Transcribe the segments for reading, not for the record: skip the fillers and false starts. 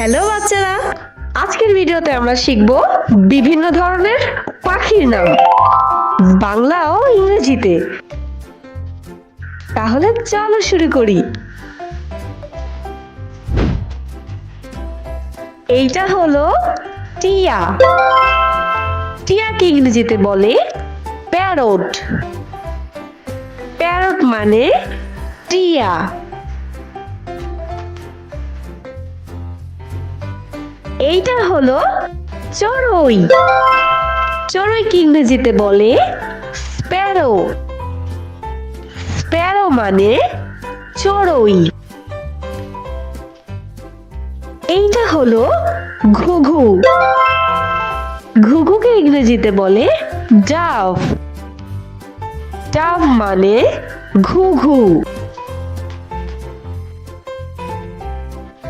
Hello বাচ্চারা, আজকের ভিডিওতে আমরা শিখব বিভিন্ন ধরনের পাখির নাম, বাংলা ও ইংরেজিতে। তাহলে চলো শুরু করি। এইটা হলো টিয়া। টিয়াকে ইংরেজিতে বলে প্যারট। প্যারট মানে টিয়া। এইটা হলো চড়ুই। চড়ুইকে ইংরেজিতে বলে স্প্যারো। স্প্যারো মানে চড়ুই। এইটা হলো ঘুঘু। ঘুঘুকে ইংরেজিতে বলে ডাভ। ডাভ মানে ঘুঘু।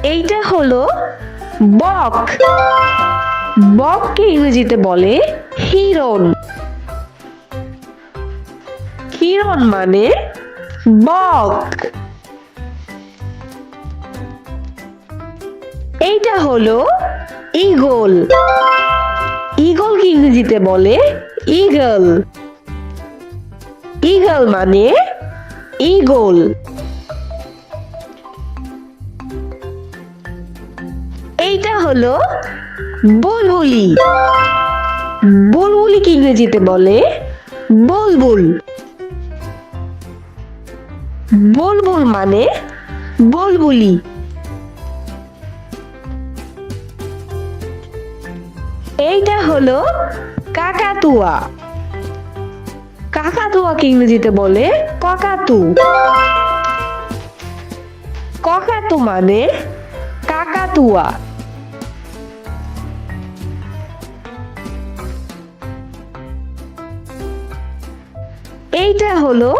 এইটা হলো বক। বককে ইংরেজিতে বলে হিরণ। হিরণ মানে বক। এইটা হলো ঈগল। ঈগলকে ইংরেজিতে বলে ঈগল। ঈগল মানে ঈগল। এইটা হলো বুলবুলি। বুলবুলিকে ইংরেজিতে বলে বুলবুল। বুলবুল মানে বুলবুলি। এইটা হলো কাকাতুয়া। কাকাতুয়াকে ইংরেজিতে বলে ককাতু। ককাতু মানে কাকাতুয়া। এইটা হলো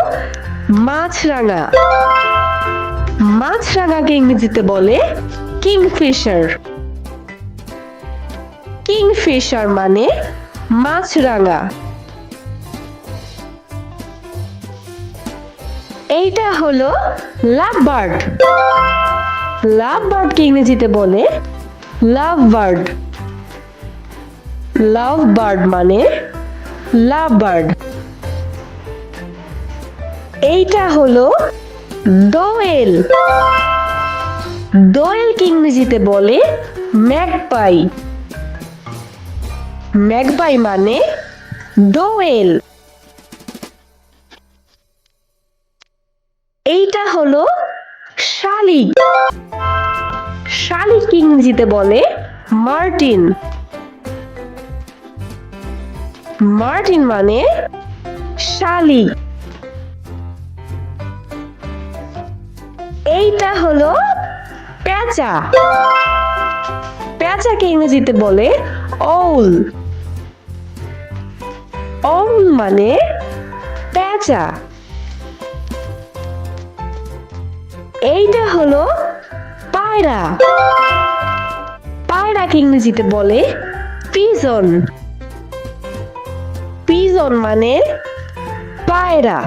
মাছরাঙা। মাছরাঙাকে ইংরেজিতে বলে কিংফিশার। কিংফিশার মানে মাছরাঙা। এইটা হলো লাভবার্ড। লাভবার্ডকে ইংরেজিতে বলে লাভবার্ড। লাভবার্ড মানে লাভবার্ড। এইটা হলো দোয়েল। দোয়েলকে ইংরেজিতে বলে ম্যাগপাই। ম্যাগপাই মানে দোয়েল। এইটা হলো শালিক। শালিককে ইংরেজিতে বলে মার্টিন। মার্টিন মানে শালিক। এইটা হলো পেঁচা। পেঁচাকে ইংরেজিতে বলে ওল। ওল মানে পেঁচা। এইটা হলো পায়রা। পায়রাকে ইংরেজিতে বলে পিজন। পিজন মানে পায়রা।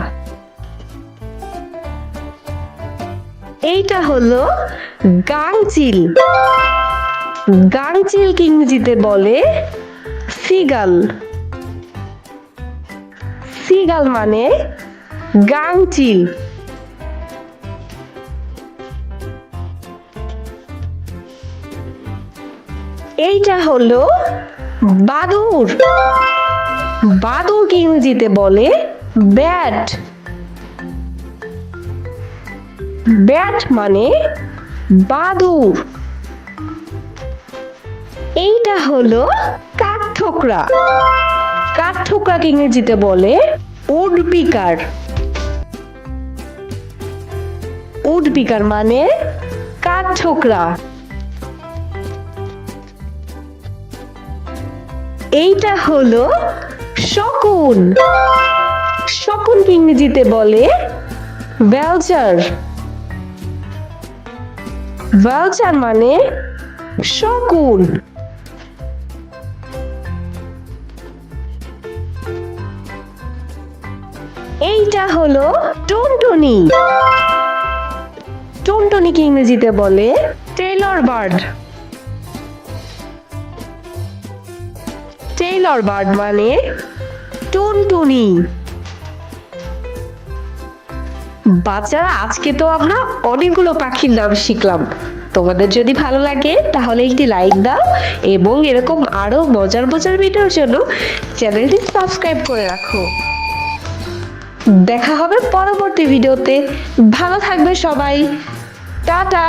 এইটা হলো গাংচিল। গাংচিলকে ইংরেজিতে বলে সিগাল। সিগাল মানে গাংচিল। এইটা হলো বাদুড়। বাদুড়কে ইংরেজিতে বলে ব্যাট। ব্যাট মানে বাদুড়। এইটা হলো কাঠঠোকরা। কাঠঠোকরাকে ইংরেজিতে বলে উডপিকার। উডপিকার মানে কাঠঠোকরা। এইটা হলো শকুন। শকুনকে ইংরেজিতে বলে ভেলচার। ভেলচার মানে শকুন। এইটা হলো টুনটুনি। টুনটুনিকে ইংরেজিতে বলে টেলর বার্ড। টেইলর বার্ড মানে টুনটুনি। বাচ্চারা, আজকে তো আমরা অনেকগুলো পাখির নাম শিখলাম। তোমাদের যদি ভালো লাগে তাহলে একটি লাইক দাও এবং এরকম আরো মজার মজার ভিডিওর জন্য চ্যানেলটি সাবস্ক্রাইব করে রাখো। দেখা হবে পরবর্তী ভিডিওতে। ভালো থাকবে সবাই। টাটা।